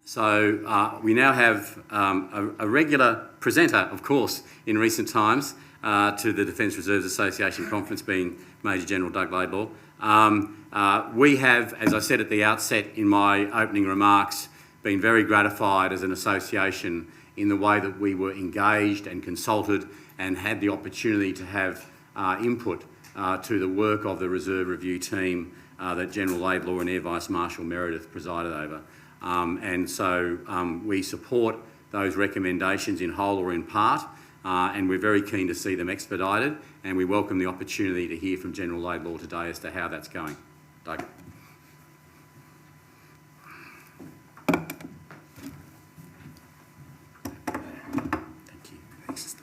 So we now have a regular presenter, of course, in recent times to the Defence Reserves Association conference, being Major General Doug Laidlaw. We have, as I said at the outset in my opening remarks, been very gratified as an association in the way that we were engaged and consulted and had the opportunity to have input to the work of the Reserve Review team that General Laidlaw and Air Vice Marshal Meredith presided over. And so we support those recommendations in whole or in part, and we're very keen to see them expedited, and we welcome the opportunity to hear from General Laidlaw today as to how that's going. Doug. Thank you. Thanks.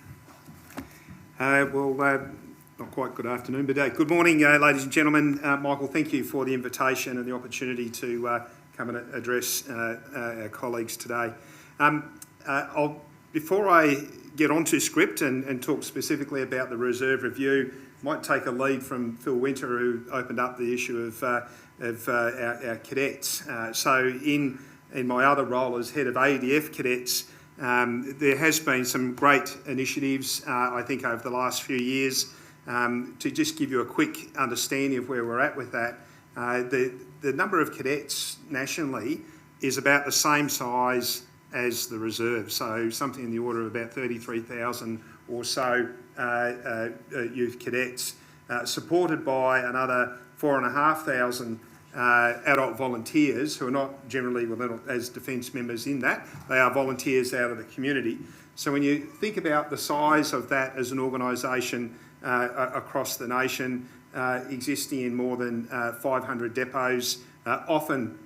Not quite good afternoon, but good morning, ladies and gentlemen. Michael, thank you for the invitation and the opportunity to come and address our colleagues today. Before I get onto script and talk specifically about the Reserve Review, I might take a lead from Phil Winter, who opened up the issue of our cadets. So in my other role as head of ADF cadets, there has been some great initiatives, I think, over the last few years. To just give you a quick understanding of where we're at with that, the number of cadets nationally is about the same size as the reserve, so something in the order of about 33,000 or so youth cadets, supported by another 4,500 adult volunteers who are not generally as defence members in that. They are volunteers out of the community. So when you think about the size of that as an organisation across the nation, existing in more than 500 depots, often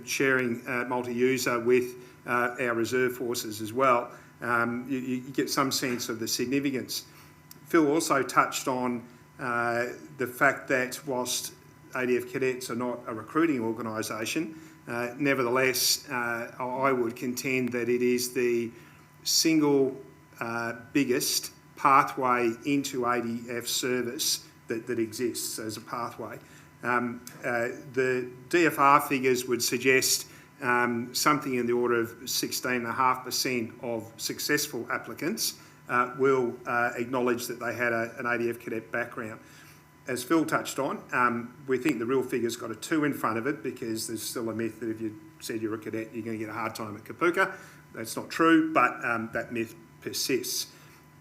sharing multi-user with our reserve forces as well, you get some sense of the significance. Phil also touched on the fact that whilst ADF cadets are not a recruiting organisation, nevertheless, I would contend that it is the single biggest pathway into ADF service that exists as a pathway. The DFR figures would suggest something in the order of 16.5% of successful applicants will acknowledge that they had an ADF cadet background. As Phil touched on, we think the real figure's got a 2 in front of it, because there's still a myth that if you said you're a cadet, you're going to get a hard time at Kapooka. That's not true, but that myth persists.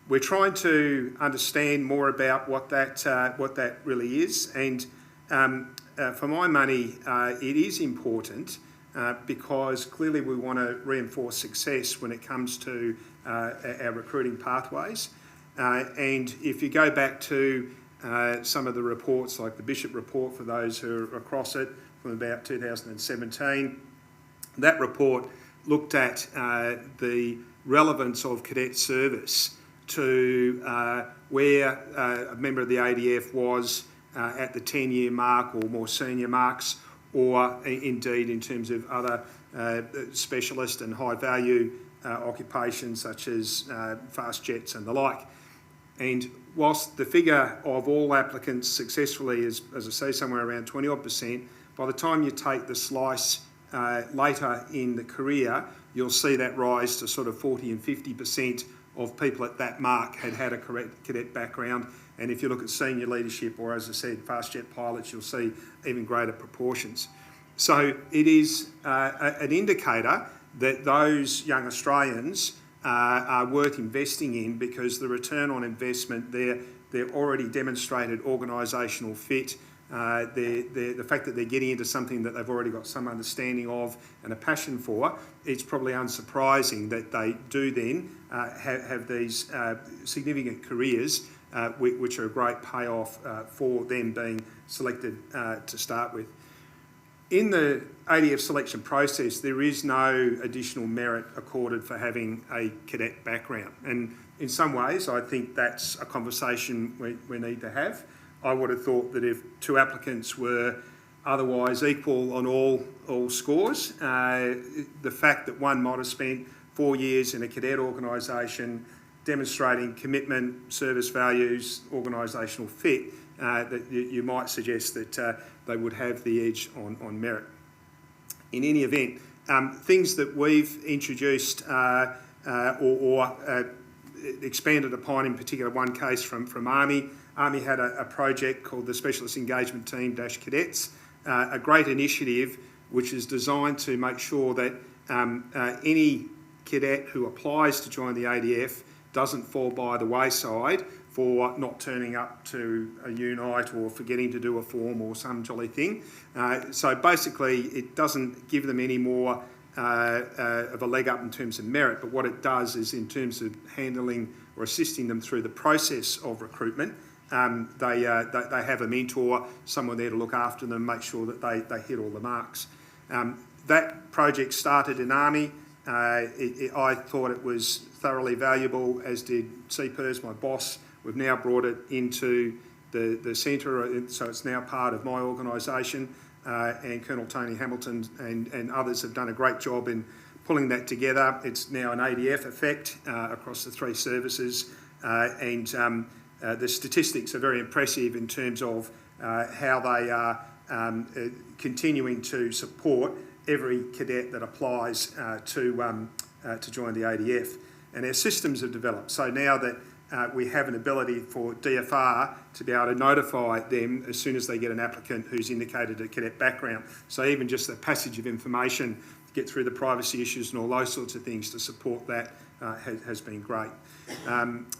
We're trying to understand more about what that really is, and for my money, it is important because clearly we want to reinforce success when it comes to our recruiting pathways. And if you go back to some of the reports, like the Bishop report, for those who are across it, from about 2017, that report looked at the relevance of cadet service to where a member of the ADF was at the 10-year mark or more senior marks, or indeed in terms of other specialist and high-value occupations such as fast jets and the like. And whilst the figure of all applicants successfully is, as I say, somewhere around 20-odd%, by the time you take the slice later in the career, you'll see that rise to sort of 40 and 50% of people at that mark had a cadet background. And if you look at senior leadership, or as I said, fast jet pilots, you'll see even greater proportions. So it is an indicator that those young Australians are worth investing in, because the return on investment, they're already demonstrated organisational fit, the fact that they're getting into something that they've already got some understanding of and a passion for, it's probably unsurprising that they do then have these significant careers, which are a great payoff for them being selected to start with. In the ADF selection process, there is no additional merit accorded for having a cadet background. And in some ways, I think that's a conversation we need to have. I would have thought that if 2 applicants were otherwise equal on all scores, the fact that one might have spent 4 years in a cadet organisation demonstrating commitment, service values, organisational fit, that you might suggest that they would have the edge on merit. In any event, Things that we've introduced or expanded upon, in particular one case from Army. Army had a project called the Specialist Engagement Team Cadets, a great initiative which is designed to make sure that any cadet who applies to join the ADF doesn't fall by the wayside for not turning up to a unite or forgetting to do a form or some jolly thing. So basically it doesn't give them any more of a leg up in terms of merit, but what it does is in terms of handling or assisting them through the process of recruitment, they have a mentor, someone there to look after them, make sure that they hit all the marks. That project started in Army. I thought it was thoroughly valuable, as did CPERS, my boss. We've now brought it into the centre, so it's now part of my organisation, and Colonel Tony Hamilton and others have done a great job in pulling that together. It's now an ADF effect across the three services, and the statistics are very impressive in terms of how they are continuing to support every cadet that applies to join the ADF. And our systems have developed. So now that we have an ability for DFR to be able to notify them as soon as they get an applicant who's indicated a cadet background. So even just the passage of information to get through the privacy issues and all those sorts of things to support that has been great.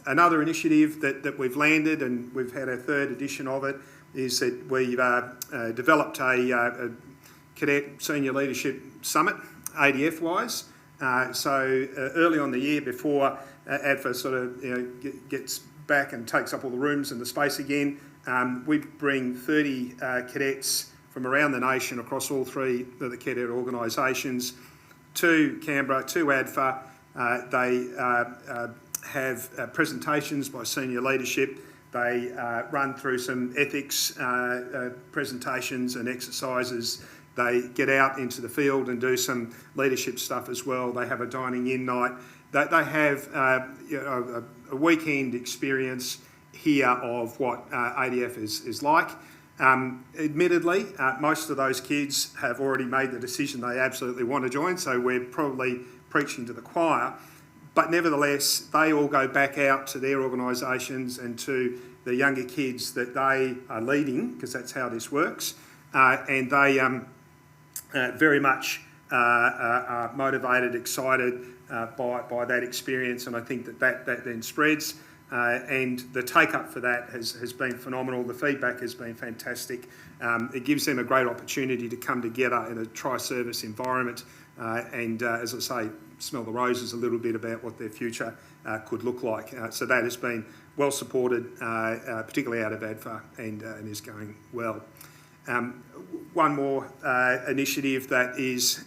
Another initiative that we've landed, and we've had a third edition of it, is that we've developed a Cadet Senior Leadership Summit, ADF-wise. So early on the year, before ADFA sort of gets back and takes up all the rooms and the space again, we bring 30 cadets from around the nation across all three of the cadet organisations to Canberra, to ADFA. They have presentations by senior leadership. They run through some ethics presentations and exercises. They get out into the field and do some leadership stuff as well. They have a dining in night. They have a weekend experience here of what ADF is like. Admittedly, most of those kids have already made the decision they absolutely want to join, so we're probably preaching to the choir. But nevertheless, they all go back out to their organisations and to the younger kids that they are leading, because that's how this works, and they very much are motivated, excited by that experience, and I think that then spreads. And the take-up for that has been phenomenal. The feedback has been fantastic. It gives them a great opportunity to come together in a tri-service environment and, as I say, smell the roses a little bit about what their future could look like. So that has been well supported, particularly out of ADFA, and is going well. One more initiative that is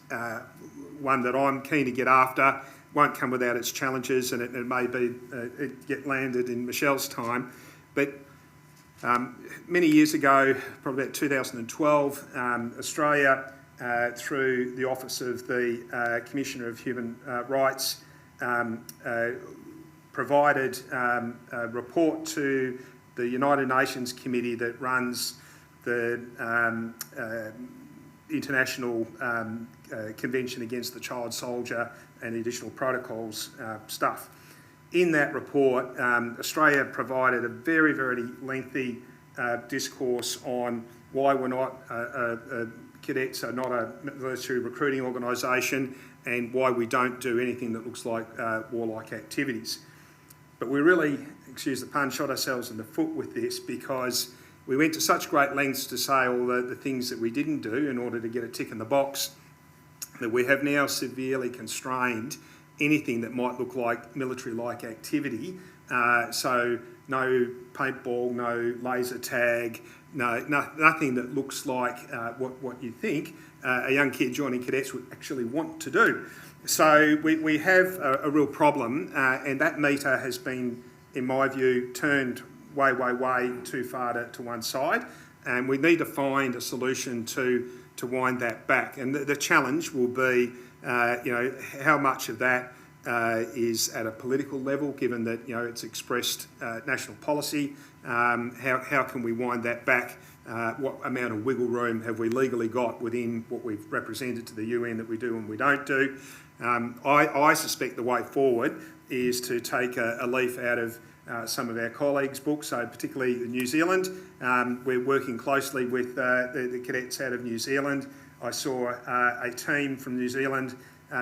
one that I'm keen to get after, won't come without its challenges, and it may be get landed in Michelle's time, but many years ago, probably about 2012, Australia, through the Office of the Commissioner of Human Rights, provided a report to the United Nations Committee that runs the International Convention Against the Child Soldier and additional protocols stuff. In that report, Australia provided a very, very lengthy discourse on why we're not cadets are not a military recruiting organisation, and why we don't do anything that looks like warlike activities. But we really, excuse the pun, shot ourselves in the foot with this, because we went to such great lengths to say all the things that we didn't do in order to get a tick in the box, that we have now severely constrained anything that might look like military-like activity. So no paintball, no laser tag, nothing that looks like what you think a young kid joining cadets would actually want to do. So we have a real problem, and that meter has been, in my view, turned way too far to one side, and we need to find a solution to wind that back. And the challenge will be, how much of that is at a political level, given that it's expressed national policy. How can we wind that back what amount of wiggle room have we legally got within what we've represented to the UN that we do and we don't do. I suspect the way forward is to take a leaf out of some of our colleagues' books, so particularly New Zealand. We're working closely with the cadets out of New Zealand. I saw a team from New Zealand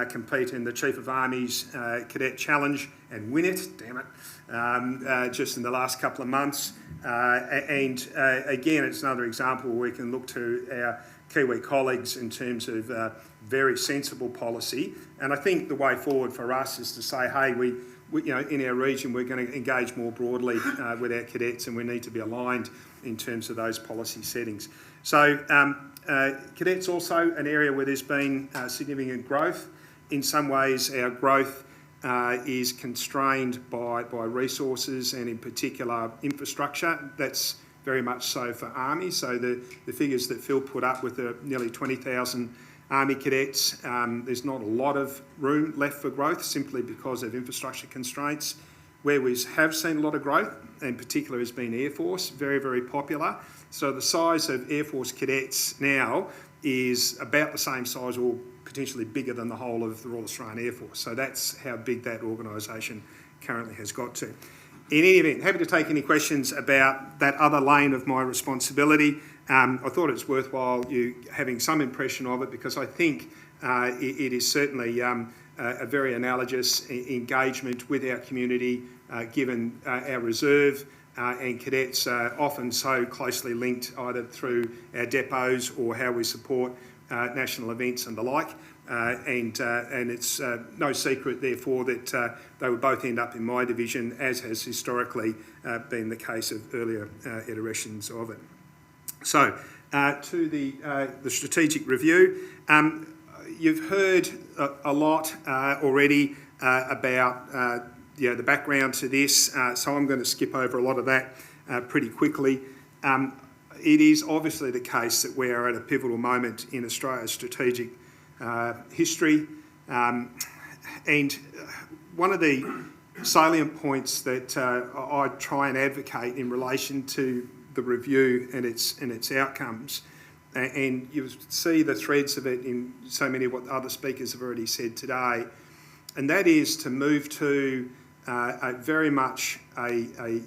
compete in the Chief of Army's Cadet Challenge and win it, damn it, just in the last couple of months. Again, it's another example where we can look to our Kiwi colleagues in terms of very sensible policy. And I think the way forward for us is to say, hey, we in our region, we're going to engage more broadly with our cadets, and we need to be aligned in terms of those policy settings. So cadets also an area where there's been significant growth. In some ways, our growth is constrained by resources and in particular infrastructure. That's very much so for Army. So the figures that Phil put up with the nearly 20,000 Army cadets, there's not a lot of room left for growth simply because of infrastructure constraints. Where we have seen a lot of growth, in particular, has been Air Force, very, very popular. So the size of Air Force cadets now is about the same size or potentially bigger than the whole of the Royal Australian Air Force. So that's how big that organisation currently has got to. In any event, happy to take any questions about that other lane of my responsibility. I thought it's worthwhile you having some impression of it because I think it is certainly a very analogous engagement with our community, given our reserve and cadets are often so closely linked either through our depots or how we support national events and the like. And it's no secret, therefore, that they would both end up in my division, as has historically been the case of earlier iterations of it. So, to the strategic review, you've heard a lot already about the background to this, so I'm going to skip over a lot of that pretty quickly. It is obviously the case that we are at a pivotal moment in Australia's strategic history, and one of the salient points that I try and advocate in relation to the review and its outcomes, and you see the threads of it in so many of what other speakers have already said today, and that is to move to very much a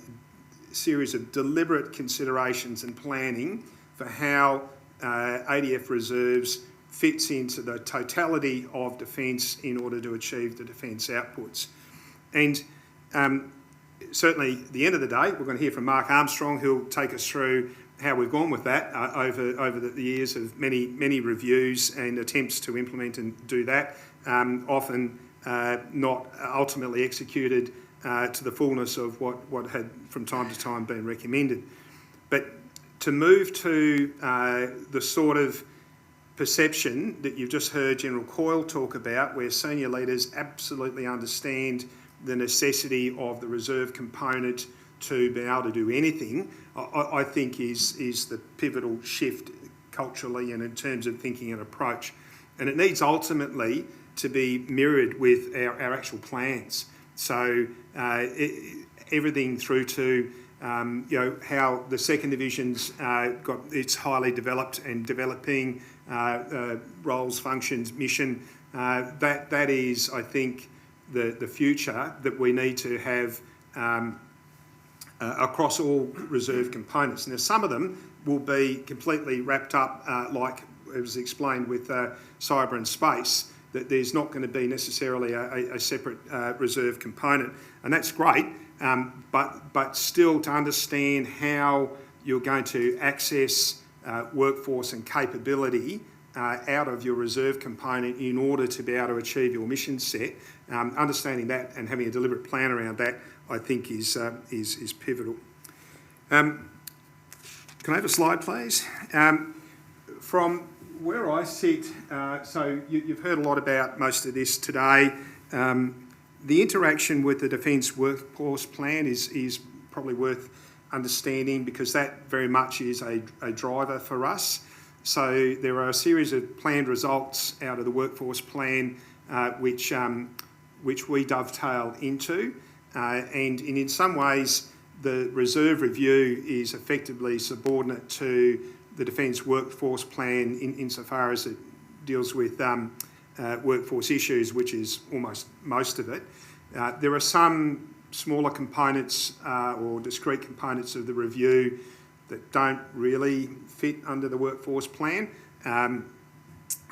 series of deliberate considerations and planning for how ADF reserves fits into the totality of defence in order to achieve the defence outputs. And certainly at the end of the day, we're going to hear from Mark Armstrong, who'll take us through how we've gone with that over the years of many reviews and attempts to implement and do that, often not ultimately executed to the fullness of what had from time to time been recommended. But to move to the sort of perception that you've just heard General Coyle talk about, where senior leaders absolutely understand the necessity of the reserve component to be able to do anything, I think is the pivotal shift culturally and in terms of thinking and approach. And it needs ultimately to be mirrored with our actual plans. So everything through to how the second division's got its highly developed and developing roles, functions, mission. That is, I think, the future that we need to have across all reserve components. Now, some of them will be completely wrapped up, like it was explained with cyber and space, that there's not going to be necessarily a separate reserve component, and that's great, but still to understand how you're going to access workforce and capability out of your reserve component in order to be able to achieve your mission set, understanding that and having a deliberate plan around that, I think is pivotal. Can I have a slide, please? From where I sit, so you've heard a lot about most of this today. The interaction with the Defence Workforce Plan is probably worth understanding because that very much is a driver for us. So there are a series of planned results out of the Workforce Plan which we dovetail into, and in some ways the reserve review is effectively subordinate to the Defence Workforce Plan insofar as it deals with workforce issues, which is almost most of it. There are some smaller components or discrete components of the review that don't really fit under the workforce plan.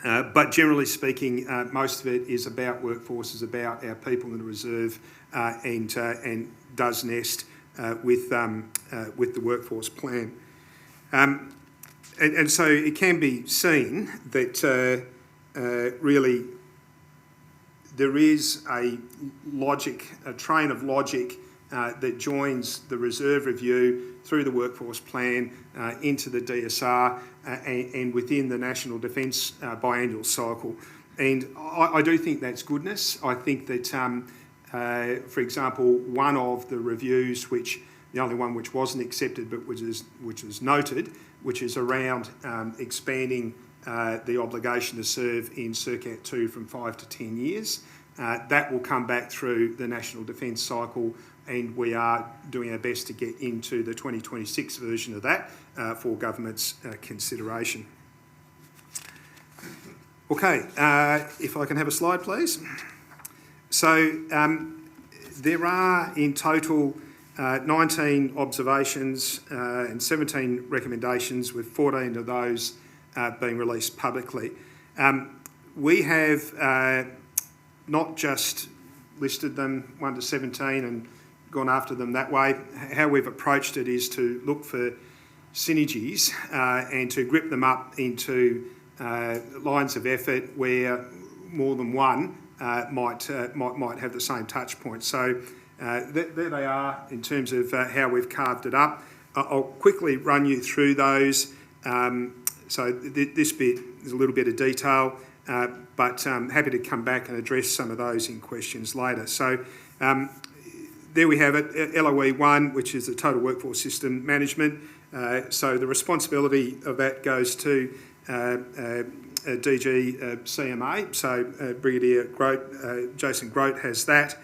But generally speaking, most of it is about workforce, is about our people in the reserve, and does nest with the workforce plan. And so it can be seen that really there is a train of logic that joins the reserve review through the workforce plan into the DSR and within the National Defence biannual cycle. And I do think that's goodness. I think that, for example, one of the reviews, the only one which wasn't accepted but which was noted, which is around expanding the obligation to serve in CERCAT 2 from 5 to 10 years. That will come back through the National Defence cycle, and we are doing our best to get into the 2026 version of that for government's consideration. Okay, if I can have a slide, please. So there are in total 19 observations and 17 recommendations, with 14 of those being released publicly. We have not just listed them 1 to 17 and gone after them that way. How we've approached it is to look for synergies and to grip them up into lines of effort where more than one might have the same touch point. So there they are in terms of how we've carved it up. I'll quickly run you through those. So this bit is a little bit of detail, but happy to come back and address some of those in questions later. So there we have it, LOE 1, which is the Total Workforce System Management. So the responsibility of that goes to DG CMA, so Brigadier Grote, Jason Grote has that.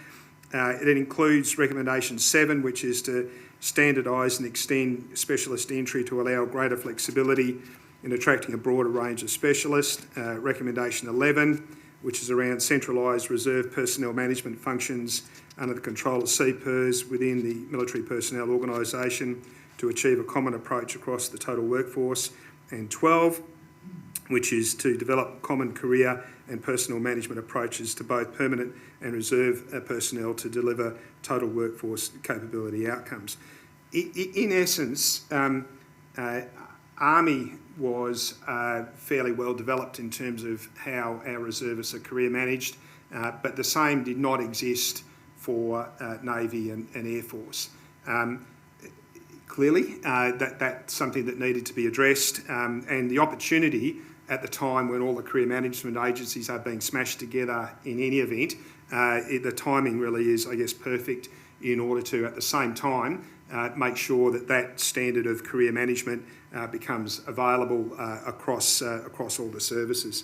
It includes recommendation 7, which is to standardise and extend specialist entry to allow greater flexibility in attracting a broader range of specialists. Recommendation 11, which is around centralised reserve personnel management functions under the control of CPERS within the military personnel organisation to achieve a common approach across the total workforce. And 12, which is to develop common career and personnel management approaches to both permanent and reserve personnel to deliver total workforce capability outcomes. In essence, Army was fairly well developed in terms of how our reservists are career managed, but the same did not exist for Navy and Air Force. Clearly, that's something that needed to be addressed, and the opportunity at the time when all the career management agencies are being smashed together in any event, the timing really is, I guess, perfect in order to, at the same time, make sure that standard of career management becomes available across all the services.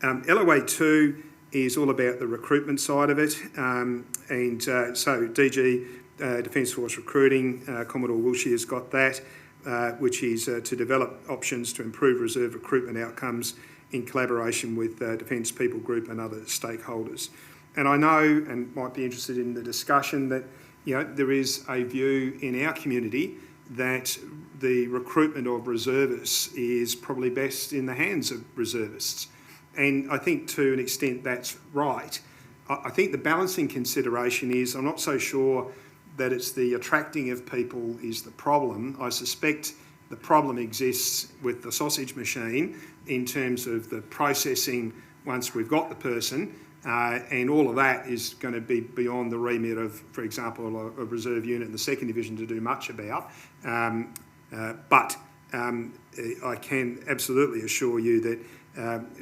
LOA 2 is all about the recruitment side of it, so DG Defence Force Recruiting, Commodore Wilshire's got that, which is to develop options to improve reserve recruitment outcomes in collaboration with Defence People Group and other stakeholders. And I know, and might be interested in the discussion, that there is a view in our community that the recruitment of reservists is probably best in the hands of reservists. And I think to an extent that's right. I think the balancing consideration is, I'm not so sure that it's the attracting of people is the problem. I suspect the problem exists with the sausage machine in terms of the processing once we've got the person, and all of that is going to be beyond the remit of, for example, a reserve unit in the 2nd Division to do much about. But I can absolutely assure you that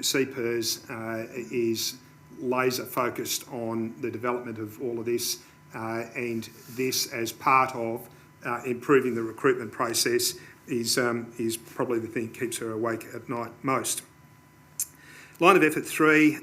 CPERS is laser focused on the development of all of this, and this as part of improving the recruitment process is probably the thing that keeps her awake at night most. Line of effort 3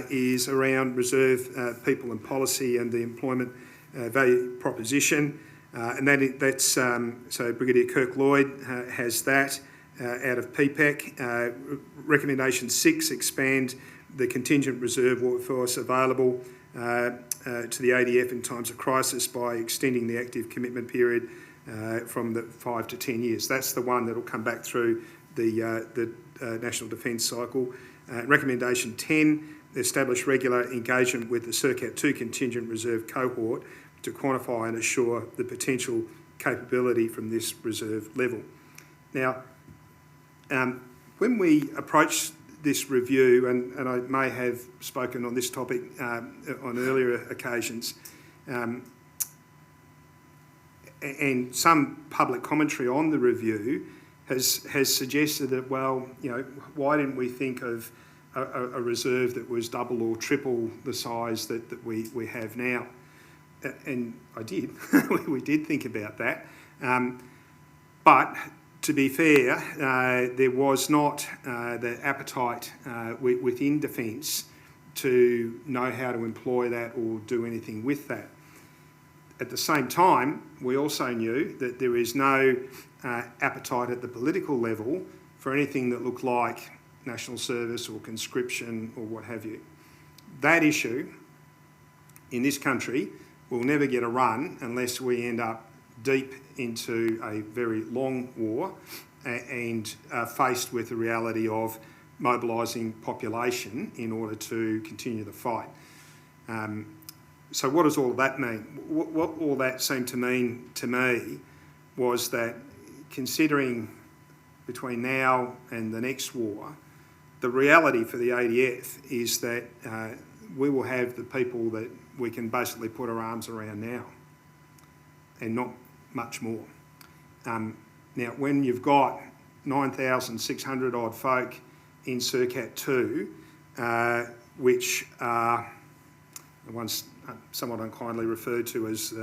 is around reserve people and policy and the employment value proposition. So Brigadier Kirk Lloyd has that out of PPAC. Recommendation 6, expand the contingent reserve workforce available to the ADF in times of crisis by extending the active commitment period from the 5 to 10 years. That's the one that will come back through the National Defence cycle. Recommendation 10, establish regular engagement with the CERCAT 2 contingent reserve cohort to quantify and assure the potential capability from this reserve level. Now, when we approach this review, and I may have spoken on this topic on earlier occasions, and some public commentary on the review has suggested that, well, you know, why didn't we think of a reserve that was double or triple the size that we have now? And I did. We did think about that. But to be fair, there was not the appetite within Defence to know how to employ that or do anything with that. At the same time, we also knew that there is no appetite at the political level for anything that looked like national service or conscription or what have you. That issue in this country will never get a run unless we end up deep into a very long war and faced with the reality of mobilising population in order to continue the fight. So what does all of that mean? What all that seemed to mean to me was that considering between now and the next war, the reality for the ADF is that we will have the people that we can basically put our arms around now and not much more. Now, when you've got 9,600 odd folk in CERCAT 2, which are the ones somewhat unkindly referred to as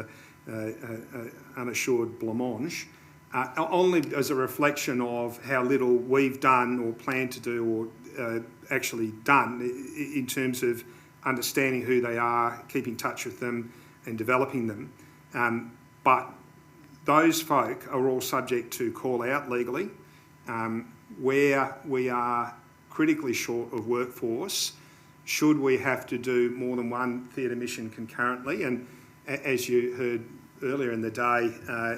unassured blancmange, only as a reflection of how little we've done or plan to do or actually done in terms of understanding who they are, keeping touch with them and developing them. But those folk are all subject to call out legally. Where we are critically short of workforce, should we have to do more than one theatre mission concurrently, and as you heard earlier in the day,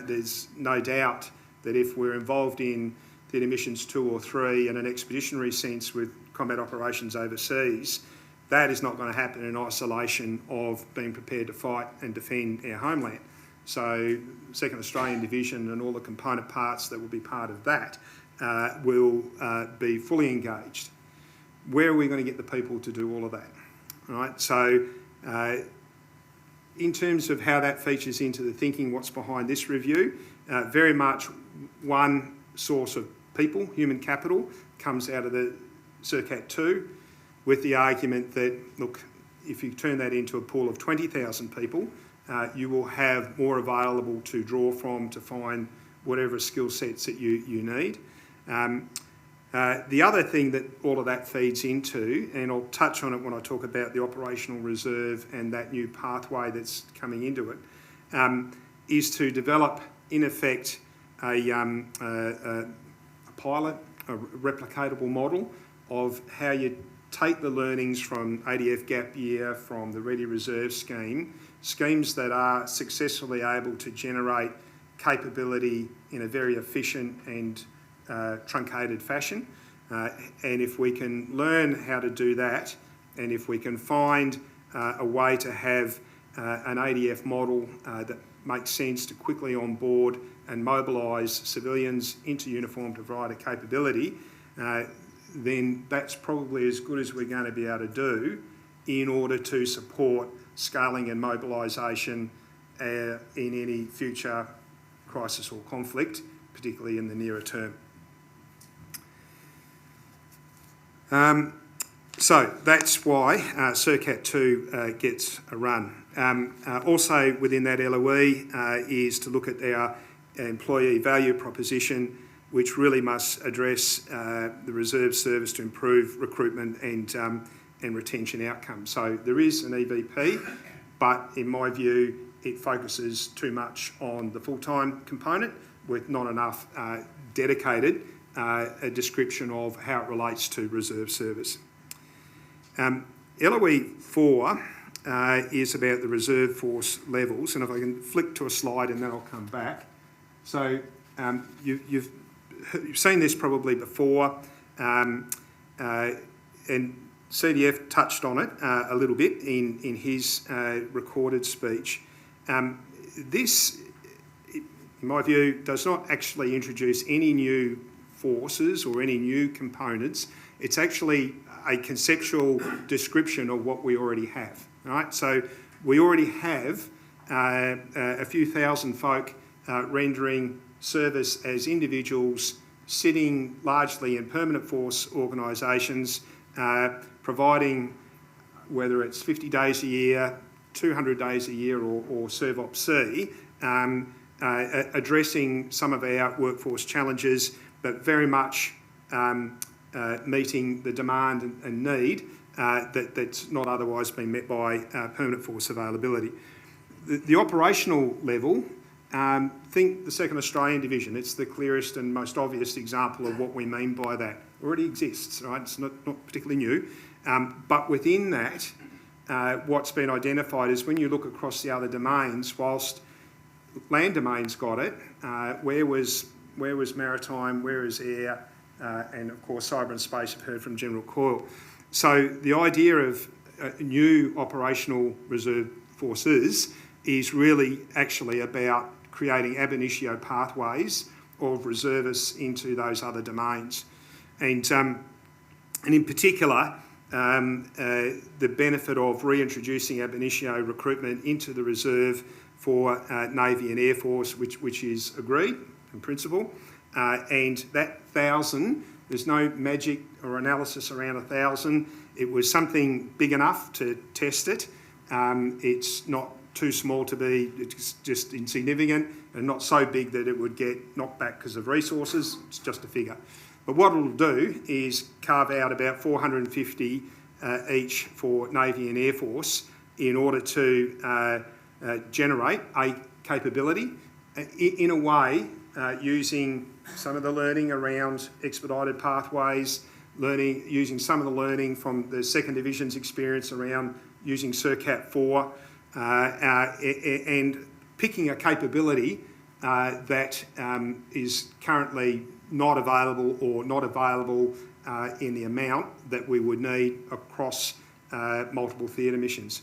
there's no doubt that if we're involved in theatre missions 2 or 3 in an expeditionary sense with combat operations overseas, that is not going to happen in isolation of being prepared to fight and defend our homeland. So 2nd Australian Division and all the component parts that will be part of that will be fully engaged. Where are we going to get the people to do all of that? All right, so in terms of how that features into the thinking, what's behind this review, very much one source of people, human capital, comes out of the CERCAT 2 with the argument that, look, if you turn that into a pool of 20,000 people, you will have more available to draw from to find whatever skill sets that you need. The other thing that all of that feeds into, and I'll touch on it when I talk about the operational reserve and that new pathway that's coming into it, is to develop, in effect, a pilot, a replicatable model of how you take the learnings from ADF Gap Year, from the Ready Reserve scheme, schemes that are successfully able to generate capability in a very efficient and truncated fashion. And if we can learn how to do that, and if we can find a way to have an ADF model that makes sense to quickly onboard and mobilise civilians into uniform to provide a capability, then that's probably as good as we're going to be able to do in order to support scaling and mobilisation in any future crisis or conflict, particularly in the nearer term. So that's why CERCAT 2 gets a run. Also within that LOE is to look at our employee value proposition, which really must address the reserve service to improve recruitment and retention outcomes. So there is an EVP, but in my view, it focuses too much on the full-time component with not enough dedicated a description of how it relates to reserve service. LOE 4 is about the reserve force levels, and if I can flick to a slide and then I'll come back. So you've seen this probably before, and CDF touched on it a little bit in his recorded speech. This, in my view, does not actually introduce any new forces or any new components. It's actually a conceptual description of what we already have. Right? So we already have a few thousand folk rendering service as individuals, sitting largely in permanent force organisations, providing, whether it's 50 days a year, 200 days a year, or ServOps-C, addressing some of our workforce challenges, but very much meeting the demand and need that's not otherwise been met by permanent force availability. The operational level, think the 2nd Australian Division. It's the clearest and most obvious example of what we mean by that. It already exists, right? It's not particularly new. But within that, what's been identified is when you look across the other domains, whilst land domain's got it, where was maritime, where is air, and of course cyber and space, you've heard from General Coyle. So the idea of new operational reserve forces is really actually about creating ab initio pathways of reservists into those other domains. And in particular, the benefit of reintroducing ab initio recruitment into the reserve for Navy and Air Force, which is agreed in principle. And that 1,000, there's no magic or analysis around 1,000. It was something big enough to test it. It's not too small to be just insignificant, and not so big that it would get knocked back because of resources. It's just a figure. But what it'll do is carve out about 450 each for Navy and Air Force in order to generate a capability in a way using some of the learning around expedited pathways, using some of the learning from the 2nd Division's experience around using SIRCAP 4, and picking a capability that is currently not available or not available in the amount that we would need across multiple theatre missions.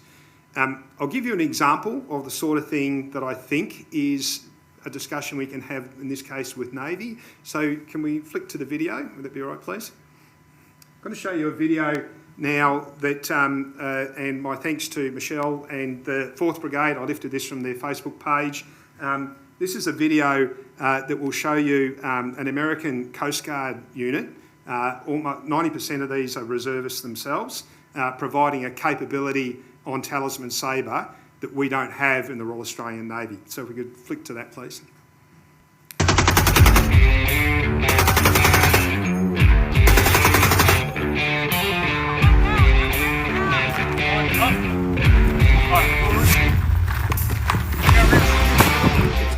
I'll give you an example of the sort of thing that I think is a discussion we can have in this case with Navy. So can we flick to the video? Would that be all right, please? I'm going to show you a video now that, and my thanks to Michelle and the 4th Brigade. I lifted this from their Facebook page. This is a video that will show you an American Coast Guard unit. Almost 90% of these are reservists themselves, providing a capability on Talisman Sabre that we don't have in the Royal Australian Navy. So if we could flick to that, please.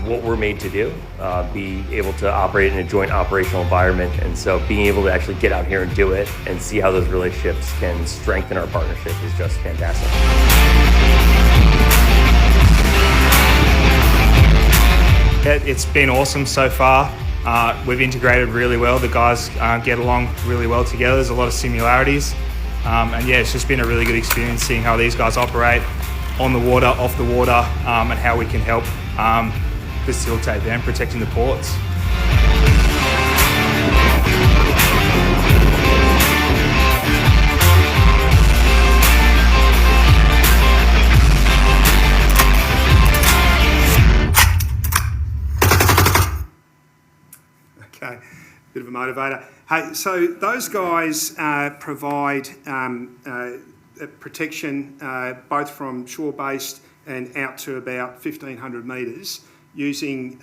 What we're made to do, be able to operate in a joint operational environment, and so being able to actually get out here and do it and see how those relationships can strengthen our partnership is just fantastic. It's been awesome so far. We've integrated really well. The guys get along really well together. There's a lot of similarities. And yeah, it's just been a really good experience seeing how these guys operate on the water, off the water, and how we can help facilitate them protecting the ports. Okay, bit of a motivator. Hey, so those guys provide protection both from shore-based and out to about 1,500 metres using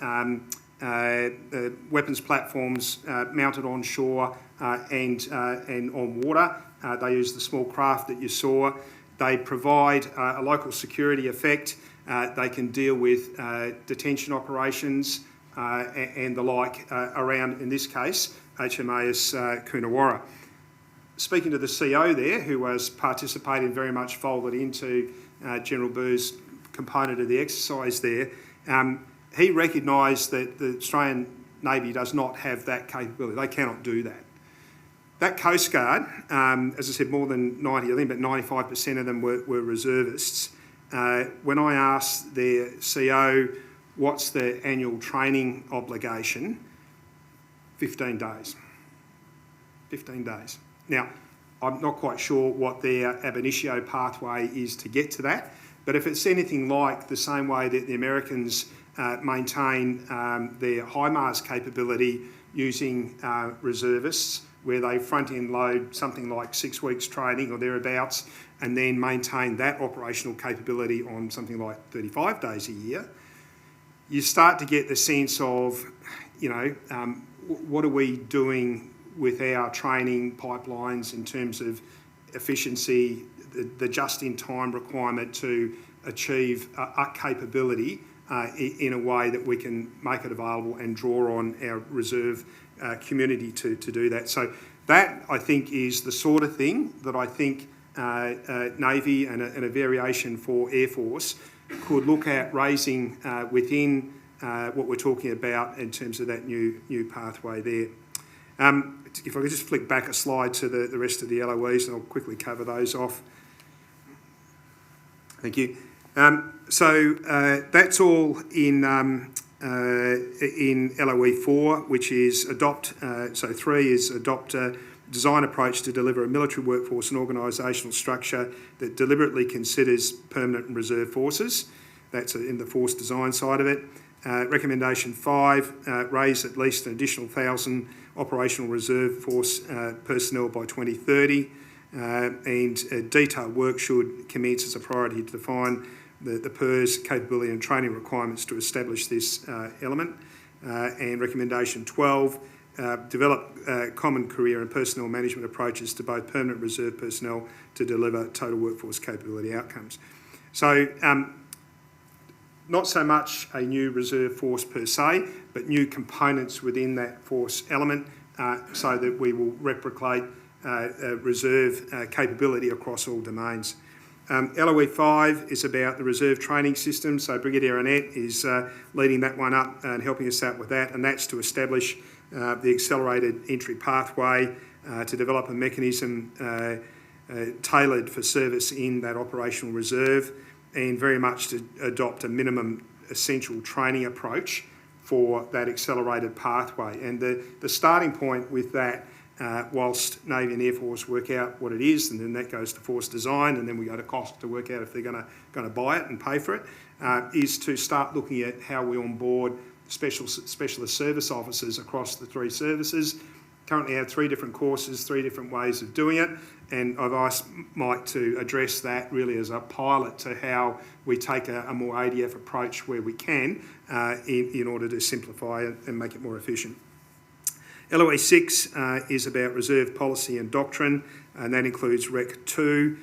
weapons platforms mounted on shore and on water. They use the small craft that you saw. They provide a local security effect. They can deal with detention operations and the like around, in this case, HMAS Coonawarra. Speaking to the CO there, who was participating, very much folded into General Boo's component of the exercise there, he recognised that the Australian Navy does not have that capability. They cannot do that. That Coast Guard, as I said, more than 90, I think about 95% of them were reservists. When I asked their CO what's the annual training obligation, 15 days. 15 days. Now, I'm not quite sure what their ab initio pathway is to get to that, but if it's anything like the same way that the Americans maintain their HIMARS capability using reservists, where they front-end load something like 6 weeks training or thereabouts, and then maintain that operational capability on something like 35 days a year, you start to get the sense of, what are we doing with our training pipelines in terms of efficiency, the just-in-time requirement to achieve a capability in a way that we can make it available and draw on our reserve community to do that. So that, I think, is the sort of thing that I think Navy and a variation for Air Force could look at raising within what we're talking about in terms of that new pathway there. If I could just flick back a slide to the rest of the LOEs, and I'll quickly cover those off. Thank you. So that's all in LOE 4, which is adopt. So 3 is adopt a design approach to deliver a military workforce and organisational structure that deliberately considers permanent and reserve forces. That's in the force design side of it. Recommendation 5, raise at least an additional 1,000 operational reserve force personnel by 2030, and a detailed work should commence as a priority to define the PERS capability and training requirements to establish this element. And recommendation 12, develop common career and personnel management approaches to both permanent reserve personnel to deliver total workforce capability outcomes. So not so much a new reserve force per se, but new components within that force element so that we will replicate reserve capability across all domains. LOE 5 is about the reserve training system, so Brigadier Annette is leading that one up and helping us out with that, and that's to establish the accelerated entry pathway to develop a mechanism tailored for service in that operational reserve, and very much to adopt a minimum essential training approach for that accelerated pathway. And the starting point with that, whilst Navy and Air Force work out what it is, and then that goes to force design, and then we go to cost to work out if they're going to buy it and pay for it, is to start looking at how we onboard specialist service officers across the 3 services. Currently have 3 different courses, 3 different ways of doing it, and I've asked Mike to address that really as a pilot to how we take a more ADF approach where we can in order to simplify it and make it more efficient. LOE 6 is about reserve policy and doctrine, and that includes Rec 2,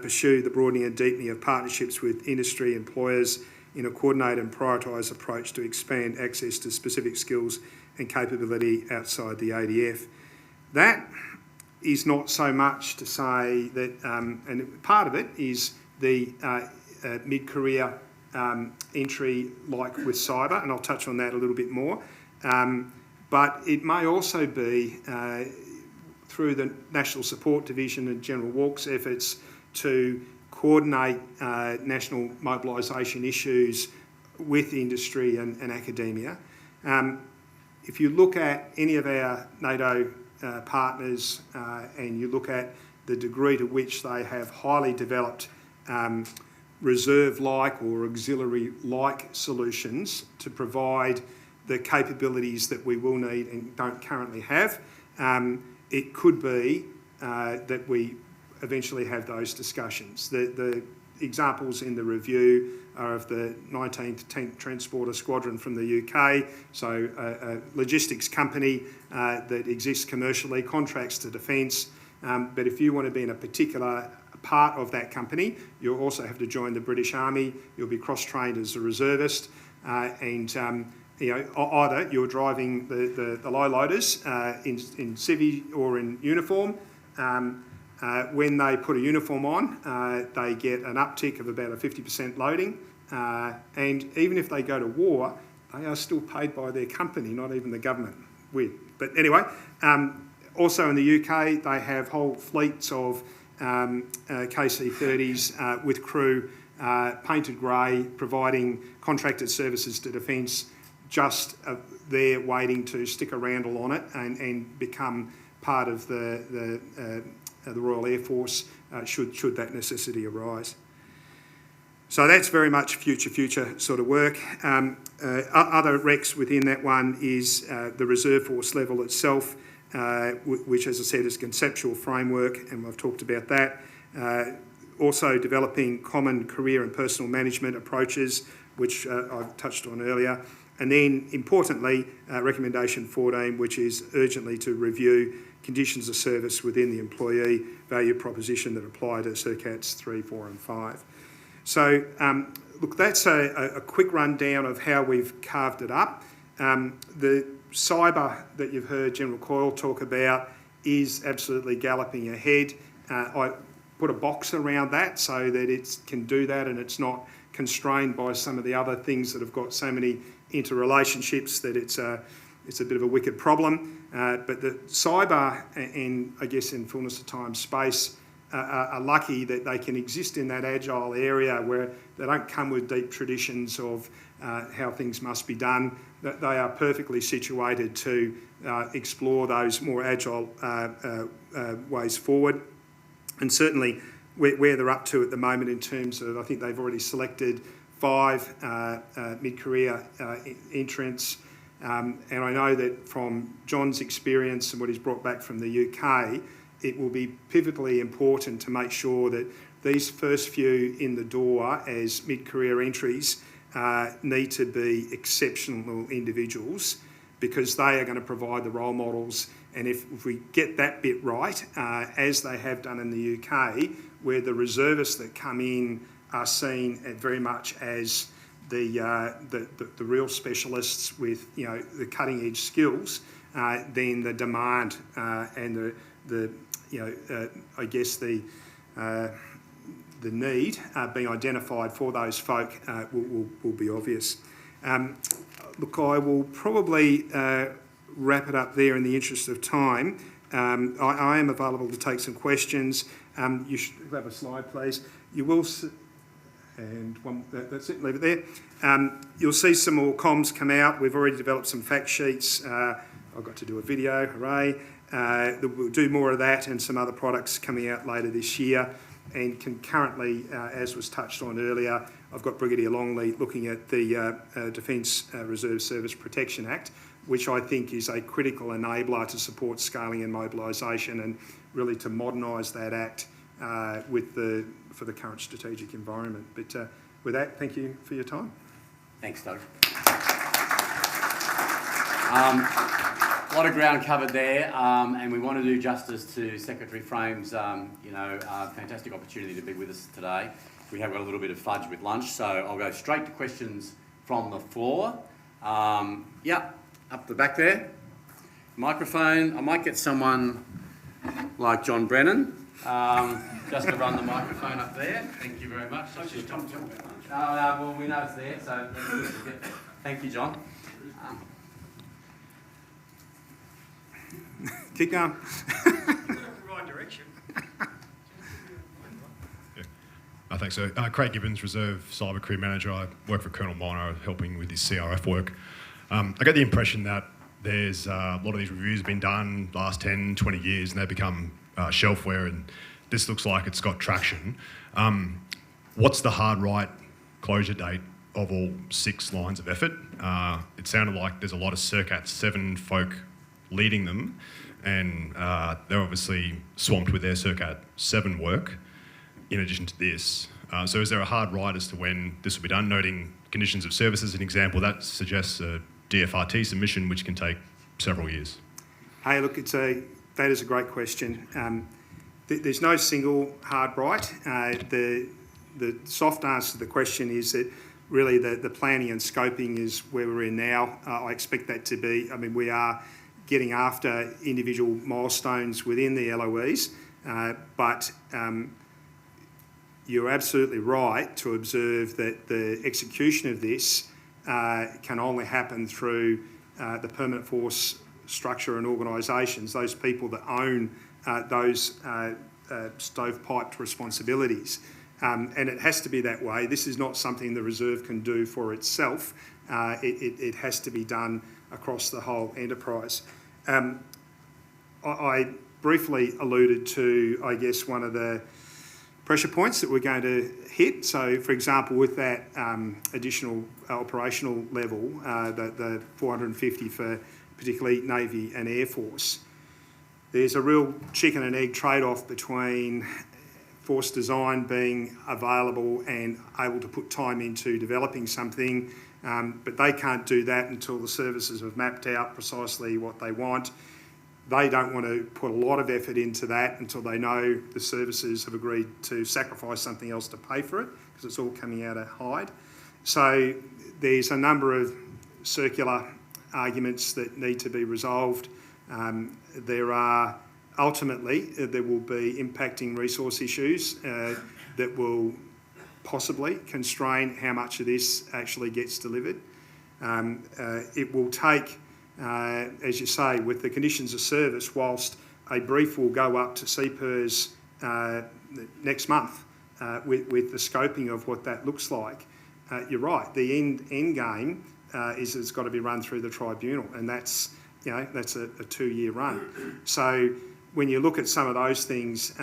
pursue the broadening and deepening of partnerships with industry employers in a coordinated and prioritised approach to expand access to specific skills and capability outside the ADF. That is not so much to say that, and part of it is the mid-career entry like with cyber, and I'll touch on that a little bit more. But it may also be through the National Support Division and General Walk's efforts to coordinate national mobilisation issues with industry and academia. If you look at any of our NATO partners and you look at the degree to which they have highly developed reserve-like or auxiliary-like solutions to provide the capabilities that we will need and don't currently have, it could be that we eventually have those discussions. The examples in the review are of the 19th Tank Transporter Squadron from the UK, so a logistics company that exists commercially, contracts to defence, but if you want to be in a particular part of that company, you'll also have to join the British Army. You'll be cross-trained as a reservist, and either you're driving the low loaders in civvy or in uniform. When they put a uniform on, they get an uptick of about a 50% loading, and even if they go to war, they are still paid by their company, not even the government. Weird. But anyway, also in the UK, they have whole fleets of KC-30s with crew painted grey, providing contracted services to Defence, just there waiting to stick a roundel on it and become part of the Royal Air Force should that necessity arise. So that's very much future sort of work. Other recs within that one is the Reserve Force level itself, which, as I said, is a conceptual framework, and I've talked about that. Also developing common career and personal management approaches, which I've touched on earlier. And then, importantly, recommendation 14, which is urgently to review conditions of service within the employee value proposition that apply to CIRCATs 3, 4 and 5. So, look, that's a quick rundown of how we've carved it up. The cyber that you've heard General Coyle talk about is absolutely galloping ahead. I put a box around that so that it can do that and it's not constrained by some of the other things that have got so many interrelationships that it's a bit of a wicked problem. But the cyber and, I guess in fullness of time, space are lucky that they can exist in that agile area where they don't come with deep traditions of how things must be done, that they are perfectly situated to explore those more agile ways forward. And certainly where they're up to at the moment in terms of, I think they've already selected 5 mid-career entrants. And I know that from John's experience and what he's brought back from the UK, it will be pivotally important to make sure that these first few in the door as mid-career entries need to be exceptional individuals, because they are going to provide the role models. And if we get that bit right, as they have done in the UK, where the reservists that come in are seen very much as the real specialists with the cutting edge skills, then the demand and the I guess the need being identified for those folk will be obvious. Look, I will probably wrap it up there in the interest of time. I am available to take some questions. You should have a slide, please. You will, and one, that's it, leave it there. You'll see some more comms come out. We've already developed some fact sheets. I've got to do a video, hooray. We'll do more of that and some other products coming out later this year. And concurrently, as was touched on earlier, I've got Brigadier Longley looking at the Defence Reserve Service Protection Act, which I think is a critical enabler to support scaling and mobilisation and really to modernise that Act for the current strategic environment. But with that, thank you for your time. Thanks, Doug. A lot of ground covered there, and we want to do justice to Secretary Frame's, fantastic opportunity to be with us today. We have got a little bit of fudge with lunch, so I'll go straight to questions from the floor. Up the back there. Microphone. I might get someone like John Brennan just to run the microphone up there. Thank you very much. Well, we know it's there, so thank you, John. Keep going. Right direction. Thanks, sir. Craig Gibbons, Reserve Cyber Career Manager. I work for Colonel Minor, helping with his CRF work. I get the impression that there's a lot of these reviews have been done last 10, 20 years, and they become shelfware, and this looks like it's got traction. What's the hard right closure date of all 6 lines of effort? It sounded like there's a lot of CIRCAT 7 folk leading them, and they're obviously swamped with their CIRCAT 7 work in addition to this. So is there a hard right as to when this will be done? Noting conditions of service as an example, that suggests a DFRT submission which can take several years. Hey, look, that is a great question. There's no single hard right. The soft answer to the question is that really the planning and scoping is where we're in now. I expect that to be, we are getting after individual milestones within the LOEs, but you're absolutely right to observe that the execution of this can only happen through the permanent force structure and organisations, those people that own those stovepiped responsibilities. And it has to be that way. This is not something the Reserve can do for itself. It has to be done across the whole enterprise. I briefly alluded to, I guess, one of the pressure points that we're going to hit. So, for example, with that additional operational level, the 450 for particularly Navy and Air Force, there's a real chicken and egg trade-off between force design being available and able to put time into developing something, but they can't do that until the services have mapped out precisely what they want. They don't want to put a lot of effort into that until they know the services have agreed to sacrifice something else to pay for it, because it's all coming out of Hyde. So there's a number of circular arguments that need to be resolved. Ultimately, there will be impacting resource issues that will possibly constrain how much of this actually gets delivered. It will take, as you say, with the conditions of service, whilst a brief will go up to CPERS next month with the scoping of what that looks like, you're right, the end game is it's got to be run through the tribunal, and that's a 2-year run. So when you look at some of those things,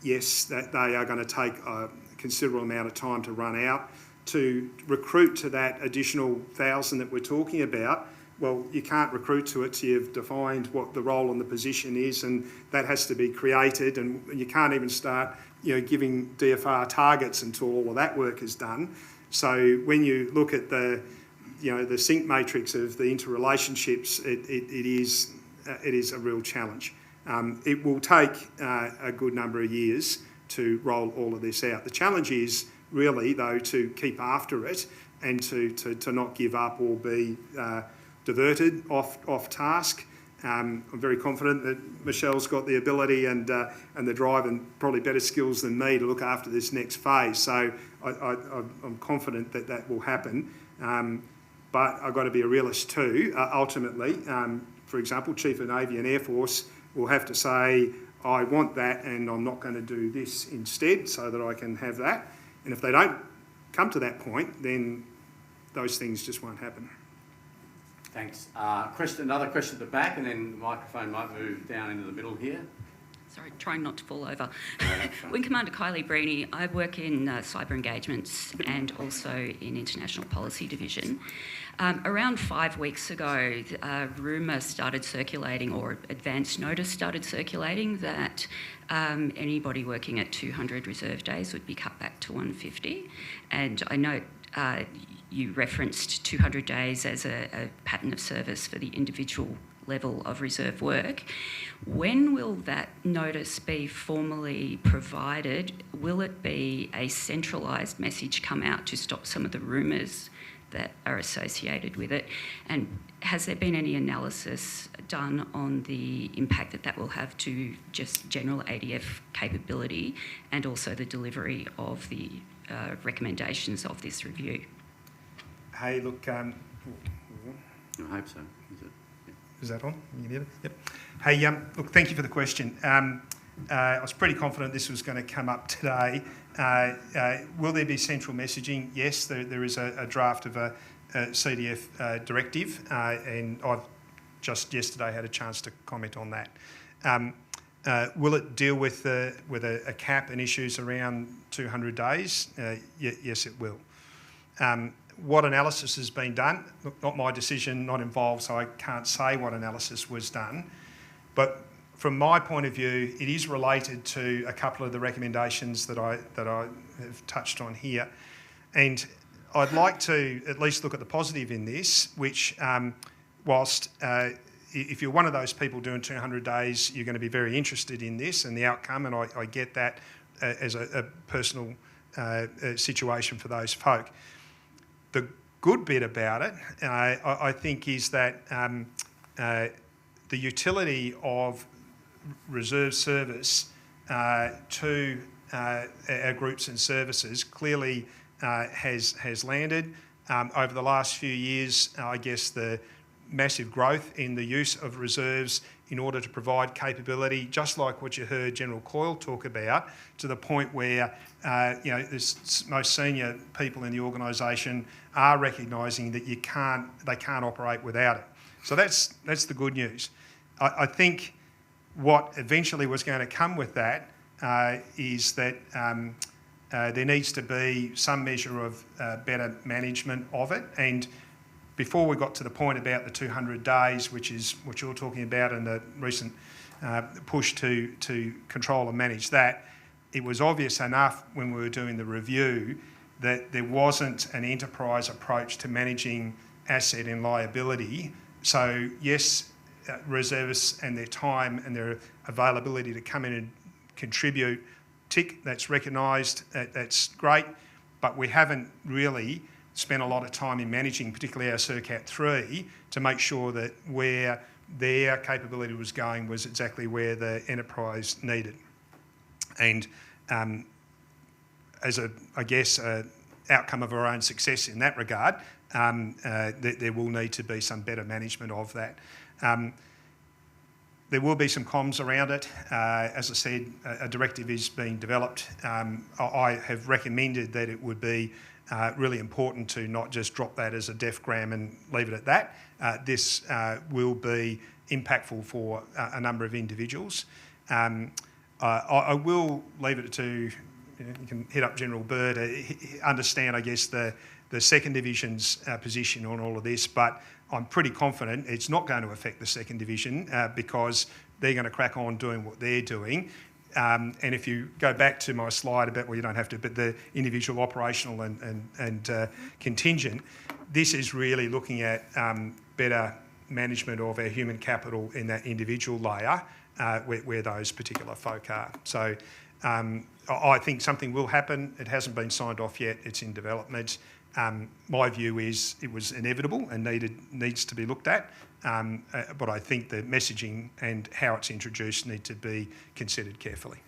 yes, that they are going to take a considerable amount of time to run out. To recruit to that additional 1,000 that we're talking about, well, you can't recruit to it till you've defined what the role and the position is, and that has to be created, and you can't even start giving DFR targets until all of that work is done. So when you look at the sync matrix of the interrelationships, it is a real challenge. It will take a good number of years to roll all of this out. The challenge is really, though, to keep after it and to not give up or be diverted off task. I'm very confident that Michelle's got the ability and the drive and probably better skills than me to look after this next phase. So I'm confident that that will happen. But I've got to be a realist too. Ultimately, for example, Chief of Navy and Air Force will have to say, I want that and I'm not going to do this instead so that I can have that. And if they don't come to that point, then those things just won't happen. Thanks. Another question at the back, and then the microphone might move down into the middle here. Sorry, trying not to fall over. Wing Commander Kylie Breeny, I work in cyber engagements and also in International Policy Division. Around 5 weeks ago, a rumour started circulating, or advance notice started circulating, that anybody working at 200 reserve days would be cut back to 150. And I note you referenced 200 days as a pattern of service for the individual level of reserve work. When will that notice be formally provided? Will it be a centralised message come out to stop some of the rumours that are associated with it? And has there been any analysis done on the impact that that will have to just general ADF capability and also the delivery of the recommendations of this review? Hey, look... I hope so. Is it? Is that on? You get it? Yep. Hey, look, thank you for the question. I was pretty confident this was going to come up today. Will there be central messaging? Yes, there is a draft of a CDF directive, and I've just yesterday had a chance to comment on that. Will it deal with a cap and issues around 200 days? Yes, it will. What analysis has been done? Look, not my decision, not involved, so I can't say what analysis was done. But from my point of view, it is related to a couple of the recommendations that I have touched on here. And I'd like to at least look at the positive in this, which whilst if you're one of those people doing 200 days, you're going to be very interested in this and the outcome, and I get that as a personal situation for those folk. The good bit about it, I think, is that the utility of reserve service to our groups and services clearly has landed. Over the last few years, I guess the massive growth in the use of reserves in order to provide capability, just like what you heard General Coyle talk about, to the point where the most senior people in the organisation are recognising that they can't operate without it. So that's the good news. I think what eventually was going to come with that is that there needs to be some measure of better management of it. And before we got to the point about the 200 days, which is what you're talking about, and the recent push to control and manage that, it was obvious enough when we were doing the review that there wasn't an enterprise approach to managing asset and liability. So yes, reservists and their time and their availability to come in and contribute, tick, that's recognised, that's great, but we haven't really spent a lot of time in managing, particularly our CERCAT 3, to make sure that where their capability was going was exactly where the enterprise needed. And as a outcome of our own success in that regard, there will need to be some better management of that. There will be some comms around it. As I said, a directive is being developed. I have recommended that it would be really important to not just drop that as a defgram and leave it at that. This will be impactful for a number of individuals. I will leave it to, you can hit up General Bird, understand, I guess, the second division's position on all of this, but I'm pretty confident it's not going to affect the second division because they're going to crack on doing what they're doing. And if you go back to my slide about, well, you don't have to, but the individual operational and contingent, this is really looking at better management of our human capital in that individual layer where those particular folk are. So I think something will happen. It hasn't been signed off yet. It's in development. My view is it was inevitable and needs to be looked at, but I think the messaging and how it's introduced need to be considered carefully.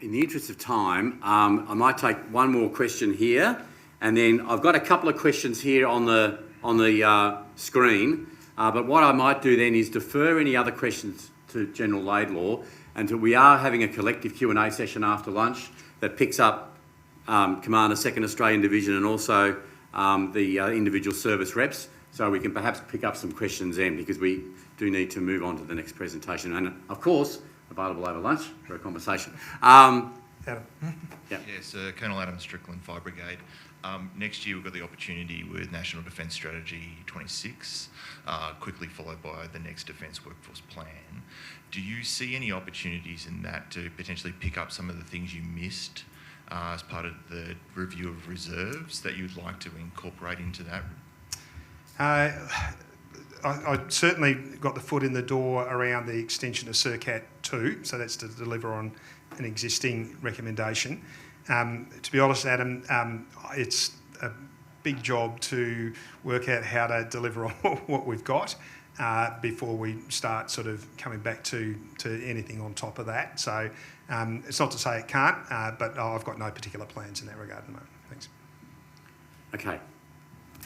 In the interest of time, I might take one more question here, and then I've got a couple of questions here on the screen. But what I might do then is defer any other questions to General Laidlaw until we are having a collective Q&A session after lunch that picks up Commander 2nd Australian Division and also the individual service reps, so we can perhaps pick up some questions then, because we do need to move on to the next presentation. And of course, available over lunch for a conversation. Adam. Yeah. Yes, Colonel Adam Strickland, Fire Brigade. Next year we've got the opportunity with National Defence Strategy 26, quickly followed by the next Defence Workforce Plan. Do you see any opportunities in that to potentially pick up some of the things you missed as part of the review of reserves that you'd like to incorporate into that? I certainly got the foot in the door around the extension of CERCAT 2, so that's to deliver on an existing recommendation. To be honest, Adam, it's a big job to work out how to deliver on what we've got before we start sort of coming back to anything on top of that. So it's not to say it can't, but I've got no particular plans in that regard at the moment. Thanks. Okay.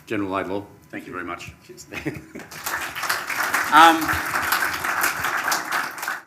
General Laidlaw, thank you very much.